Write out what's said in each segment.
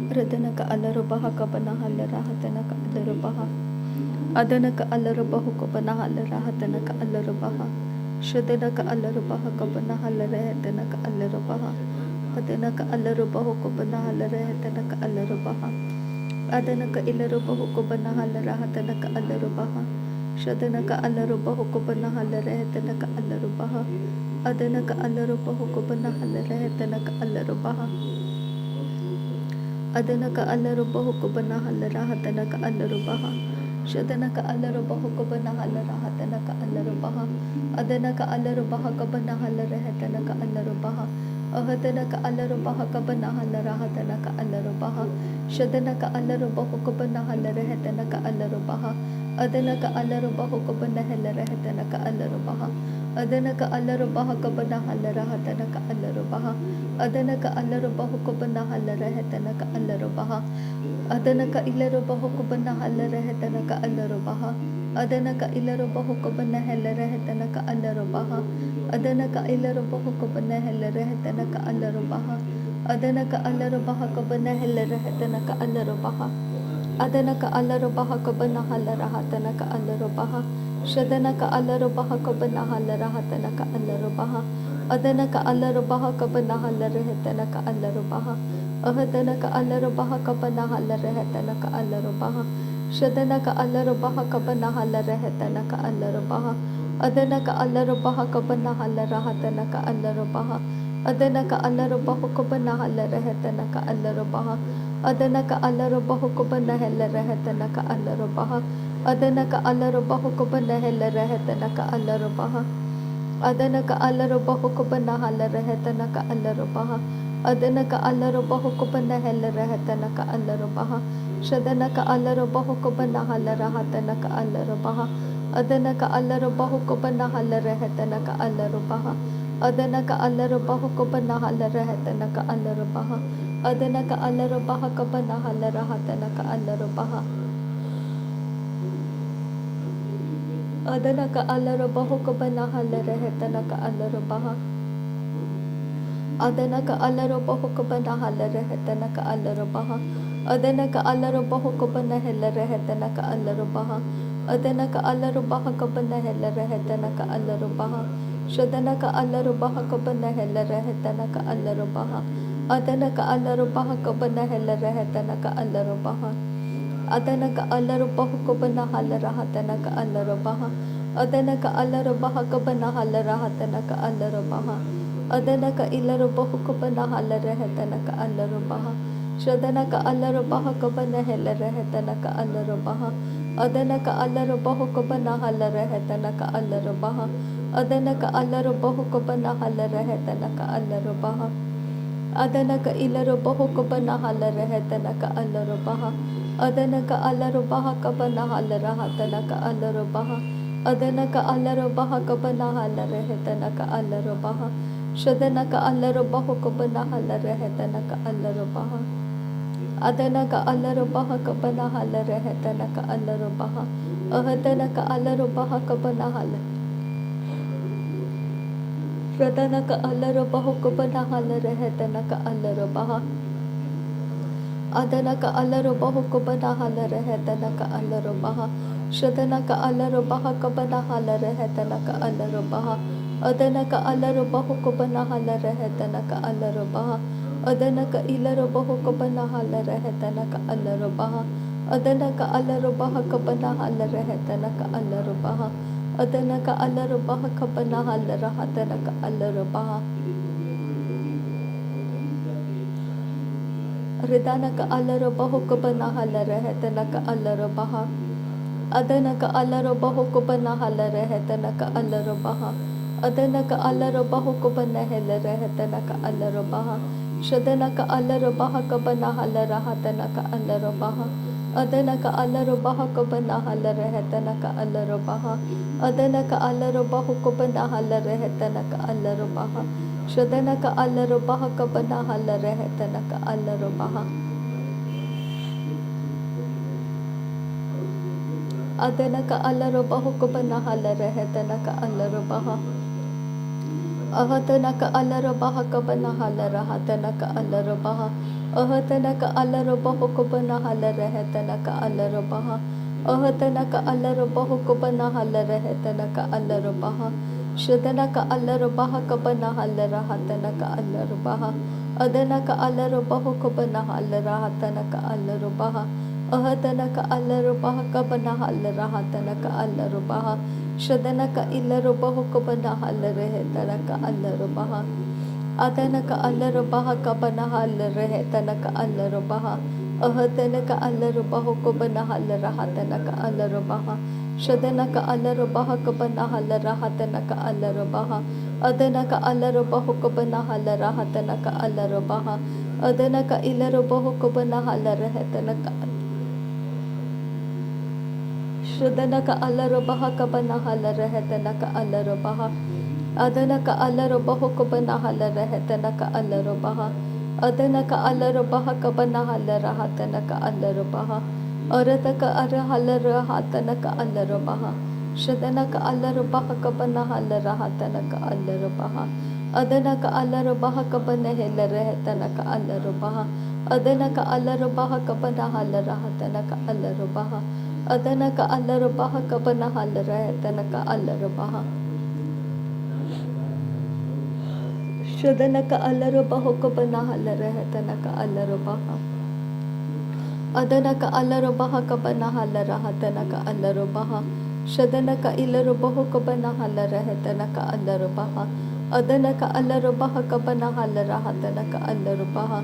Radanaka alarubaha kabanahalara hatanaka alarubaha. Adanaka alarubahu kabanahalara hatanaka alarubaha. Shadanaka alarubaha kabanahalara hatanaka alarubaha. Adanaka alarubahu kabanahalara hatanaka alarubaha. Adanaka ilarubahu kabanahalara hatanaka alarubaha. Shadanaka alarubahu kabanahalara hatanaka alarubaha. Adanaka alarubahu kabanahalara hatanaka alarubaha. Adanaka alarubahu kabanahalara hatanaka alarubaha. Shadanaka alarubahu kabanahalara hatanaka alarubaha. Adanaka alarubaha kabanahalara hatanaka alarubaha. Ahadanaka alarubaha kabanahalara hatanaka alarubaha. Shadanaka alarubahu kabanahalara hatanaka alarubaha. Adanaka alarubahu kabanahalara hatanaka alarubaha. Adanaka alarubaha kabanahalara hatanaka alarubaha. Adanaka alarubahu kabanahalara hatanaka alarubaha. Adanaka ilarubahu kabanahalara hatanaka alarubaha. Adanaka ilarubahu kabanahalara hatanaka alarubaha. Adanaka ilarubahu kabanahalara hatanaka alarubaha. Adanaka alarubaha kabanahalara hatanaka alarubaha. Adanaka alarubaha kabanahalara hatanaka alarubaha. Shadanaka alarubaha kabanahalara hatanaka alarubaha. Adanaka alarubaha kabanahalara hatanaka alarubaha. Ahadanaka alarubaha kabanahalara hatanaka alarubaha. Shadanaka alarubaha kabanahalara hatanaka alarubaha. Adanaka alarubaha kabanahalara hatanaka alarubaha. Adanaka alarubahu kabanahalara hatanaka alarubaha. Adanaka alarubahu kabanahalara hatanaka alarubaha. Adanaka alarubahu kabanahalara hatanaka alarubaha. Adanaka alarubahu kabanahalara hatanaka alarubaha. Adanaka alarubahu kabanahalara hatanaka alarubaha. Shadanaka alarubahu kabanahalara hatanaka alarubaha. Adanaka alarubahu kabanahalara hatanaka alarubaha. Adanaka alarubahu kabanahalara hatanaka alarubaha. Adanaka alarubaha kabanahalara hatanaka alarubaha. Adanaka alarubahu kabanahalara hatanaka alarubaha. Adanaka alarubahu kabanahalara hatanaka alarubaha. Adanaka alarubahu kabanahalara hatanaka alarubaha. Adanaka alarubaha kabanahalara hatanaka alarubaha. Shadanaka alarubaha kabanahalara hatanaka alarubaha. Adanaka alarubaha kabanahalara hatanaka alarubaha. Adanaka alarubahu kabanahalara hatanaka alarubaha. Adanaka alarubaha kabanahalara hatanaka alarubaha. Adanaka ilarubahu kabanahalara hatanaka alarubaha. Shadanaka alarubaha kabanahalara hatanaka alarubaha. Adanaka alarubahu kabanahalara hatanaka alarubaha. Adanaka alarubahu kabanahalara hatanaka alarubaha. Adanaka ilarubahu kabanahalara hatanaka alarubaha. Adanaka alarubaha kabanahalara hatanaka alarubaha. Adanaka alarubaha kabanahalara hatanaka alarubaha. Shadanaka alarubahu kabanahalara hatanaka alarubaha. Adanaka alarubaha kabanahalara hatanaka alarubaha. Ahadanaka alarubaha kabanahalara. Radanaka alarubahu kabanahalara hatanaka alarubaha. Adanaka alarubahu kabanahalara hatanaka alarubaha. Shadanaka alarubaha kabanahalara hatanaka alarubaha. Adanaka alarubahu kabanahalara hatanaka alarubaha. Adanaka ilarubahu kabanahalara hatanaka alarubaha. Adanaka alarubaha kabanahalara hatanaka alarubaha. Adanaka alarubaha kabanahalara hatanaka alarubaha. Ridanaka alarubahu kabanahalara hatanaka alarubaha. Adanaka alarubahu kabanahalara hatanaka alarubaha. Adanaka alarubahu kabanahalara hatanaka alarubaha. Shadanaka alarubaha kabanahalara hatanaka alarubaha. Adanaka alarubaha kabanahalara hatanaka alarubaha. Adanaka alarubahu kabanahalara hatanaka alarubaha. Shadanaka alarubaha kabanahalara hatanaka alarubaha. Adanaka alarubahu kabanahalara hatanaka alarubaha. Ahatanaka alarubaha kabanahalara hatanaka alarubaha. Ahatana ka alarobaho ko banahala rehetana ka alarobaha. Ahatana ka alarobaho ko banahala rehetana ka alarobaha. Shadana ka alarobaha ka banahala rahatana ka alarobaha. Adana ka alarobaho ko banahala rahatana ka alarobaha. Ahatana ka alarobaha ka banahala rahatana ka alarobaha. Shadana ka ilarobaho ko banahala rehetana ka alarobaha. Adana ka alarobaha ka banahala rehetana ka alarobaha. Ahatana ka alarobaho ko banahala rahatana ka alarobaha. Shadana ka alarobaha ka banahala rahatana ka alarobaha. Adana ka alarobaho ko banahala rahatana ka alarobaha. Adana ka ilarobaho ko banahala rehetana ka Shadana ka alarobaha ka banahala rehetana ka alarobaha. Adana ka alarobaho ko banahala rehetana ka alarobaha. Adana ka alarobaha ka banahala rahatana ka alarobaha. Arata ka arahala rahatana ka alarobaha. Shadana ka alarobaha ka banahala rahatana ka alarobaha. Adana ka alarobaha ka banahela rehetana ka alarobaha. Adana ka alarobaha ka banahala rahatana ka alarobaha. Adana ka alarobaha ka banahala rehetana ka alarobaha. Shadana ka alarobaho ka banahala rehetana ka alarobaha. Adana ka alarobaha ka banahala rahatana ka alarobaha. Shadana ka ilarobaho ka banahala rehetana ka alarobaha. Adana ka alarobaha ka banahala rahatana ka alarobaha.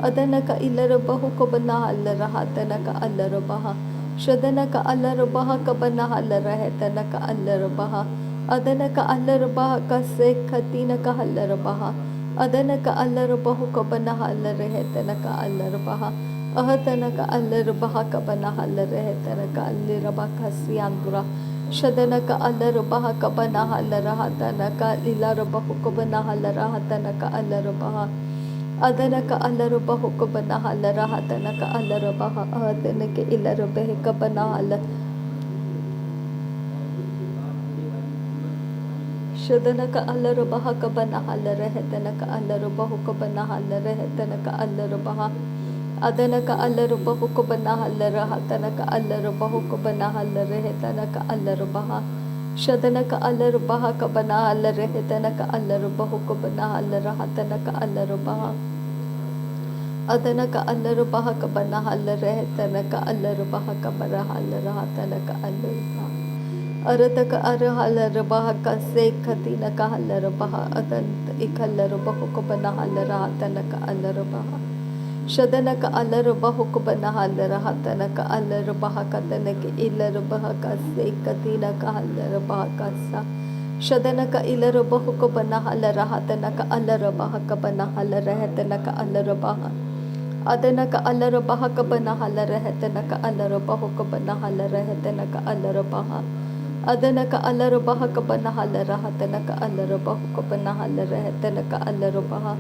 Adana ka ilarobaho ka banahala rahatana ka alarobaha. Shadana ka alarobaha ka banahala rehetana ka alarobaha. Adana ka alarobaha ka sekhatina ka halarabaha. Adana ka alarabaho ka banahala rehetana ka alarabaha. Ahatana ka alarabaha ka banahala rehetana ka alirabaha siyandura. Shadana ka alarabaha ka banahala rahatana ka ilarabaho ka banahala rahatana ka alarabaha. Adana ka alarabaho ka banahala rahatana ka alarabaha. Ahatana ka ilarabahe ka banahala. Shadana ka alarabaha ka banahala rehetana ka alarabaho ka banahala rehetana ka alarabaha. Adana ka alarabaho ka banahala rahatana ka alarabaho ka banahala rehetana ka alarabaha. Shadana ka alarabaha ka banahala rehetana ka alarabaho ka banahala rahatana ka alarabaha. Adana ka alarabaha ka banahala rehetana ka alarabaha ka banahala rahatana ka alarabaha. Arata ka arahala rabaha ka sekhatina ka halarabaha. Adanta ikalarabaho ka banahala rahatana ka alarabaha. Shadana ka alarabaho ka banahala rahatana ka alarabaha ka tanaka ilarabaha ka sekhatina ka halarabaha ka sa. Shadana ka ilarabaho ka banahala rahatana ka alarabaha ka banahala rahatana ka alarabaha. Adana ka alarabaha ka banahala rahatana ka alarabaho ka banahala rahatana ka alarabaha. Adana ka alarabaha ka banahala rahatana ka alarabaho ka banahala rahatana ka alarabaha.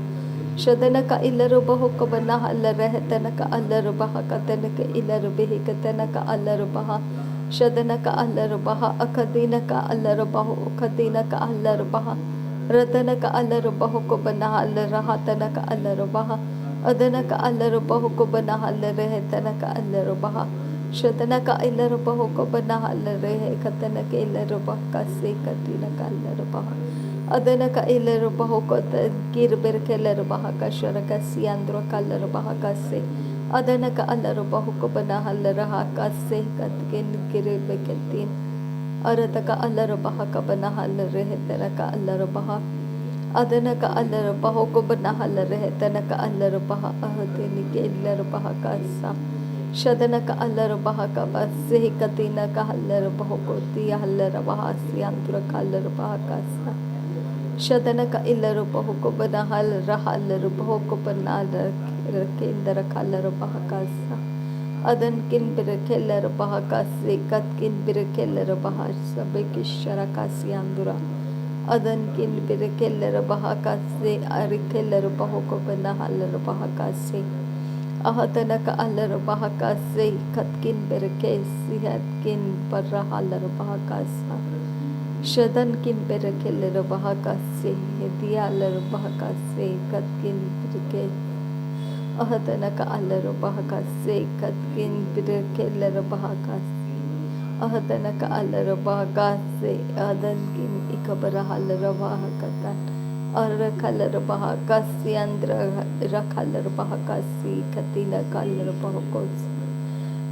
Shadana ka ilarabaho ka banahala rahatana ka alarabaha ka tanaka ilarabihi ka tanaka alarabaha. Shadana ka alarabaha akadina ka alarabaho akadina ka alarabaha. Ratana ka alarabaho ka banahala rahatana ka alarabaha. Adana ka alarabaho ka banahala rahatana ka alarabaha. Shadana ka ilarabaho ka banahala rehe katana ka ilarabaha ka sekatina ka alarabaha. Adana ka ilarabaho ka girbir ka ilarabaha ka sharaka siyandra ka alarabaha ka se. Adana ka alarabaho ka banahala raha ka se katkin girbe katin. Arata ka alarabaha ka banahala rehetana ka alarabaha. Adana ka alarabaho ka banahala rehetana ka alarabaha. Ahadini ka ilarabaha ka sa. Shadana ka alarabaha ka basihi katina ka halarabaho ko tiya halarabaha siyandra ka alarabaha ka sa. Shadana ka ilarabaho ko banahal rahalarabaho ko banala rakindara ka alarabaha ka sa. Adan kin birakilarabaha ka se kat kin birakilarabaha sabi kishara ka siyandra. Adan kin birakilarabaha ka se arikilarabaho ko banahalabaha ka se. Ahadana ka alarabaha ka se katkin berke sihatkin barahalarabaha ka sa. Shadan kin berakilarabaha ka se hediyalarabaha ka se katkin berke. Ahadana ka alaro bahaka se katkin birekeller bahaka. Ahadana ka alaro bahaka se adankin ikabara halaro bahakata. Arakalar bahaka si andra rakalar bahaka si katina kalar bahakos.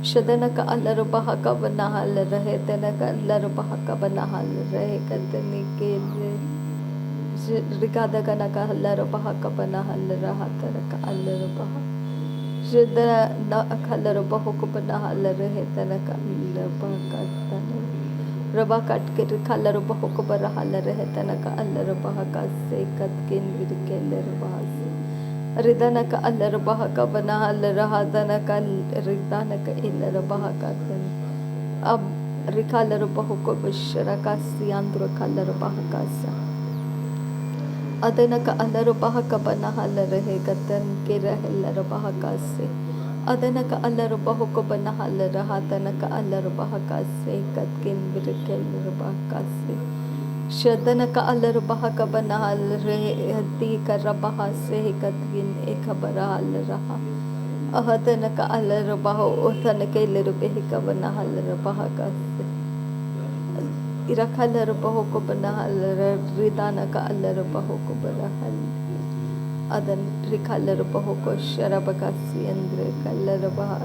Shadana ka alar bahaka banahal rahe tana ka alar bahaka banahal rahe katani ke rigada kana ka alar bahaka banahal raha tana ka alar bahaka. Shadana na kalar bahaka banahal rahe tana ka alar bahaka tana. Raba kat ke kalar bahaka banahal rahe tana ka alar bahaka se katkin virkeler bahas. Ridana ka alar bahaka banahal raha tana ka ridana ka ilar bahaka tana. Ab rikalar bahaka bishara ka si andra kalar bahaka sa. Adana ka alar bahaka banahal rahe katan ke rahelar bahaka se. Adana ka alar bahaka banahal raha tana ka alar bahaka se katkin virkeler bahaka se. Shadana ka alar bahaka banahal rahe hati ka rabaha se katkin ekabara al raha. Ahadana ka alar baha othana ka ilar behika banahal bahaka se. Irakalar bahaka banahal ridana ka alar bahaka banahal. Adan rikalar bahaka sharabaka si andre kalar baha.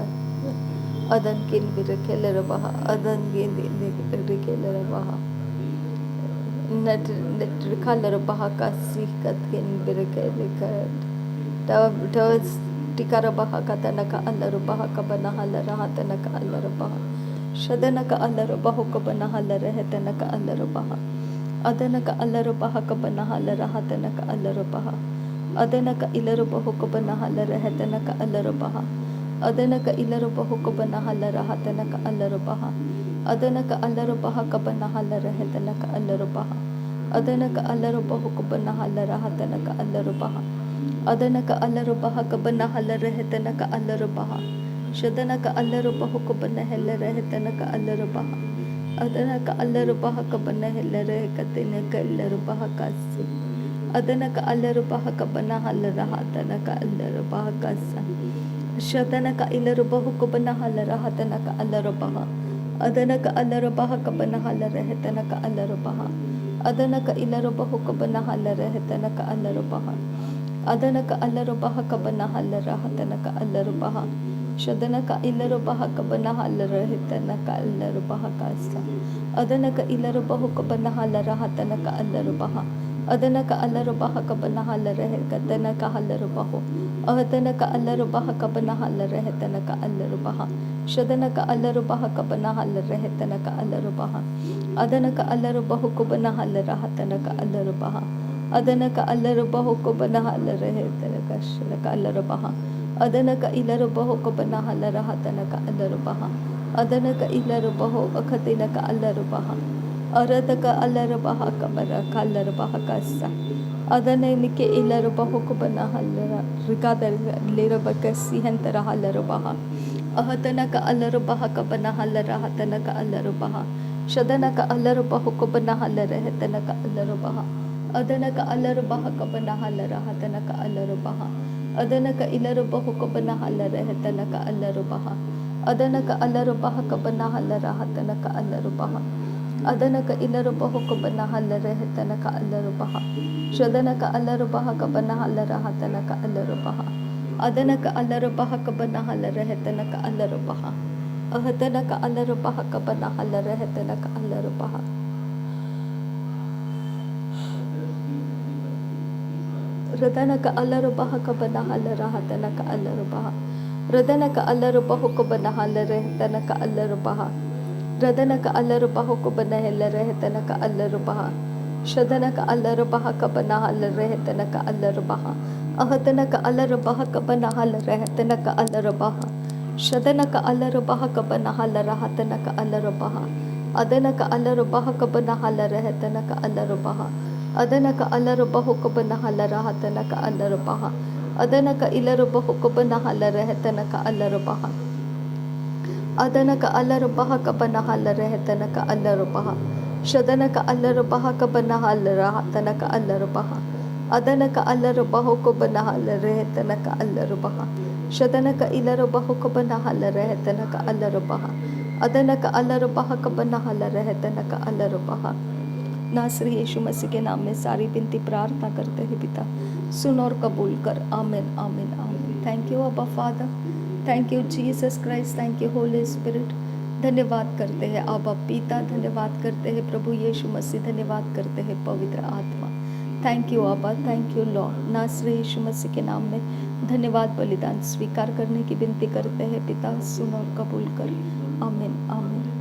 Adan kin virkeler baha. Adan kin virkeler baha. Net rikalar bahaka si katkin virkeler. Tawas tikara bahaka tanaka alar bahaka banahal raha tanaka alar baha. Shadana ka alar bahaka banahal rahe tanaka alar baha. Adana ka alar bahaka banahal raha tanaka alar baha. Adana ka ilar bahaka banahal rahe tanaka alar baha. Adana ka ilar bahaka banahal raha tanaka alar baha. Adana ka alar bahaka banahal rahe tanaka alar baha. Adana ka alar bahaka banahal raha tanaka alar baha. Adana ka alar bahaka banahal rahe tanaka alar baha. Shadana ka alar bahaka banahal rahe tanaka alar baha. Adana ka alar bahaka banahal rahe katina ka alar bahaka si. Adana ka alar bahaka banahal raha tanaka alar bahaka sa. Shadana ka ilar bahaka banahal raha tanaka alar baha. Adana ka alar bahaka banahal rahe tanaka alar baha. Adana ka ilar bahaka banahal rahe tanaka alar baha. Adana ka alar bahaka banahal raha tanaka alar baha. Shadana ka ilar bahaka banahal rahe tanaka alar bahaka sa. Adana ka ilar bahaka banahal raha tanaka alar baha. Adana ka alar bahaka banahal rahe tanaka alar baho. Adana ka alar bahaka banahal rahe tanaka alar baha. Shadana ka alar bahaka banahal rahe tanaka alar baha. Adana ka alar bahaka banahal raha tanaka alar baha. Adana ka alar bahaka banahal rahe tanaka shanaka alar baha. Adana ka ilar bahaka banahal raha tanaka alar baha. Adana ka ilar baho akatina ka alar baha. Arada ka alar bahaka baraka alar bahaka sa. Adana nike ilar bahaka banahal rikada lera bakasi hantara alar baha. Ahadana ka alar bahaka banahal raha tanaka alar baha. Shadana ka alar bahaka banahal rahe tanaka alar baha. Adana ka alar bahaka banahal raha tanaka alar baha. Adana ka ilar bahaka banahal rahe tanaka alar baha. Adana ka alar bahaka banahal raha tanaka alar baha. Adana ka ilar bahaka banahal rahe tanaka alar baha. Shadana ka alar bahaka banahal raha tanaka alar baha. Adana ka alar bahaka banahal rahe tanaka alar baha. Ahadana ka alar bahaka banahal rahe tanaka alar baha. Radana ka alar bahaka banahal raha tanaka alar baha. Radana ka alar bahaka banahal rahe tanaka alar baha. Radana ka alar bahaka banahal rahe tanaka alar baha. Shadana ka alar bahaka banahal rahe tanaka alar baha. Ahadana ka alar bahaka banahal rahe tanaka alar baha. Shadana ka alar bahaka banahal raha tanaka alar baha. Adana ka alar bahaka banahal rahe tanaka alar baha. Adana ka alar bahaka banahal raha tanaka alar baha. Adana ka ilar bahaka banahal rahe tanaka alar baha. Adana ka alar bahaka banahal rahe tanaka alar baha. Shadana ka alar bahaka banahal raha tanaka alar baha. Adana ka alar bahaka banahal rahe tanaka alar baha. शतनक इलरबहुक बनहल रहतनक अलरबहा अदनक अलरबहक बनहल रहतनक अलरबहा। नासरी यीशु मसीह के नाम में सारी विनती प्रार्थना करते हैं पिता, सुन और कबूल कर। आमीन आमीन आमीन। थैंक यू अब्बा father, thank you Jesus Christ, thank you Holi spirit. धन्यवाद करते हैं अब्बा पिता, धन्यवाद करते हैं प्रभु यीशु मसीह, धन्यवाद करते हैं पवित्र आत्मा। थैंक यू अब्बा, थैंक यू लॉर्ड। नासरी यीशु मसीह के नाम में धन्यवाद बलिदान स्वीकार करने की विनती करते हैं पिता, सुन और कबूल कर। आमीन आमीन।